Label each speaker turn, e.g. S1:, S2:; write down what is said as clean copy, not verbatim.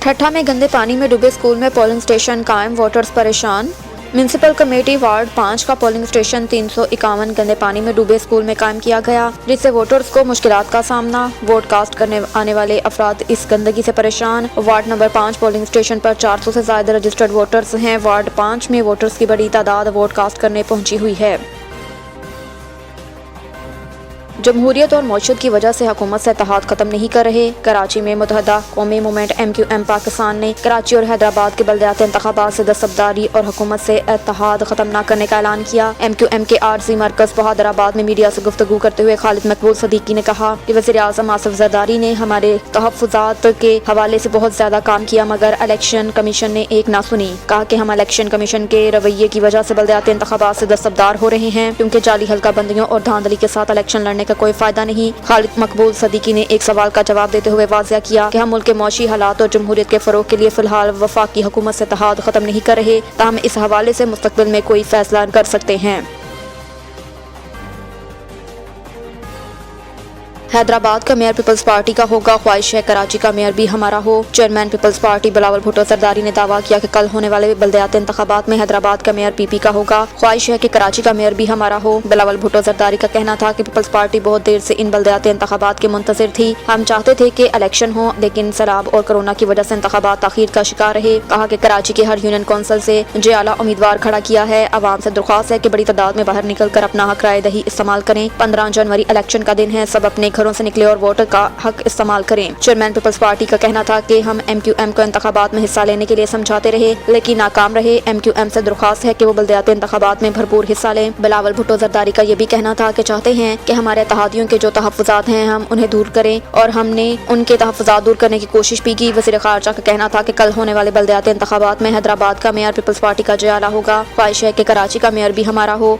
S1: ठट्ठा में गंदे पानी में डूबे स्कूल में पोलिंग स्टेशन कायम, वोटर्स परेशान। म्यूनिसिपल कमेटी वार्ड 5 का पोलिंग स्टेशन 351 गंदे पानी में डूबे स्कूल में कायम किया गया, जिससे वोटर्स को मुश्किलात का सामना। वोट कास्ट करने आने वाले अफराद इस गंदगी से परेशान। वार्ड नंबर 5 पोलिंग स्टेशन पर 400 से ज्यादा रजिस्टर्ड वोटर्स हैं। वार्ड 5 में वोटर्स की बड़ी तादाद वोट कास्ट करने पहुंची हुई है। जमहूरियत और मौशत की वजह से हुकूमत से इत्तेहाद खत्म नहीं कर रहे। कराची में मुत्तहदा कौमी मूवमेंट MQM पाकिस्तान ने कराची और हैदराबाद के बल्दियाती इंतखाबात से दस्तबरदारी और हुकूमत से इत्तेहाद खत्म न करने का ऐलान किया। MQM के आरजी मरकज बहादुराबाद में मीडिया से गुफ्तगू करते हुए खालिद मकबूल सदीकी ने कहा कि वज़ीर आज़म आसिफ ज़रदारी ने हमारे तहफ़्फ़ुज़ात के हवाले से बहुत ज्यादा काम किया, मगर इलेक्शन कमीशन ने एक ना सुनी। कहा कि हम इलेक्शन कमीशन के रवैये की वजह से बल्दियाती इंतखाबात से दस्तबरदार हो रहे हैं, क्योंकि जाली हल्का बंदियों और धांधली के साथ इलेक्शन लड़ने का कोई फायदा नहीं। खालिद मकबूल सदीकी ने एक सवाल का जवाब देते हुए वाज़िया किया कि हम मुल्क के मौशी हालात और जमहूरियत के फरोग के लिए फिलहाल वफाकी हुकूमत से इत्तेहाद खत्म नहीं कर रहे, ताहम इस हवाले से मुस्तकबिल में कोई फैसला कर सकते हैं। हैदराबाद का मेयर पीपल्स पार्टी का होगा, ख्वाहिश है कराची का मेयर भी हमारा हो। Chairman Peoples Party Bilawal Bhutto Zardari ने दावा किया कि कल होने वाले बल्दियाती इंतखाबात में हैदराबाद का मेयर PP का होगा, ख्वाहिश है कि कराची का मेयर भी हमारा हो। बिलावल भुट्टो जरदारी का कहना था कि पीपल्स पार्टी बहुत देर से इन बल्दियाती इंतखाबात के मुंतजिर थी। हम चाहते थे कि इलेक्शन हो, लेकिन सैलाब और कोरोना की वजह से इंतखाबात ताखीर का शिकार रहे। कहा कि कराची के हर यूनियन कौंसिल से जे आला उम्मीदवार खड़ा किया है। अवाम से दरख्वास्त है कि बड़ी तादाद में बाहर निकल कर अपना हक राय दही इस्तेमाल करें। 15 जनवरी इलेक्शन का दिन है, सब अपने घरों से निकले और वोट का हक इस्तेमाल करें। चेयरमैन पीपल्स पार्टी का कहना था कि हम MQM को इंतखाबात में हिस्सा लेने के लिए समझाते रहे, लेकिन नाकाम रहे। MQM से दरख्वास्त है कि वो बल्दियाती इंतखाबात में भरपूर हिस्सा लें। बिलावल भुट्टो जरदारी का ये भी कहना था कि चाहते हैं कि हमारे इत्तेहादियों के जो तहफ़्फ़ुज़ात हैं हम उन्हें दूर करें, और हमने उनके तहफ़्फ़ुज़ात दूर करने की कोशिश भी की। वज़ीर ख़ारजा का कहना था कि कल होने वाले बल्दियाती इंतखाबात में हैदराबाद का मेयर पीपल्स पार्टी का जे आला होगा, ख्वाहिश है कि कराची का मेयर भी हमारा हो।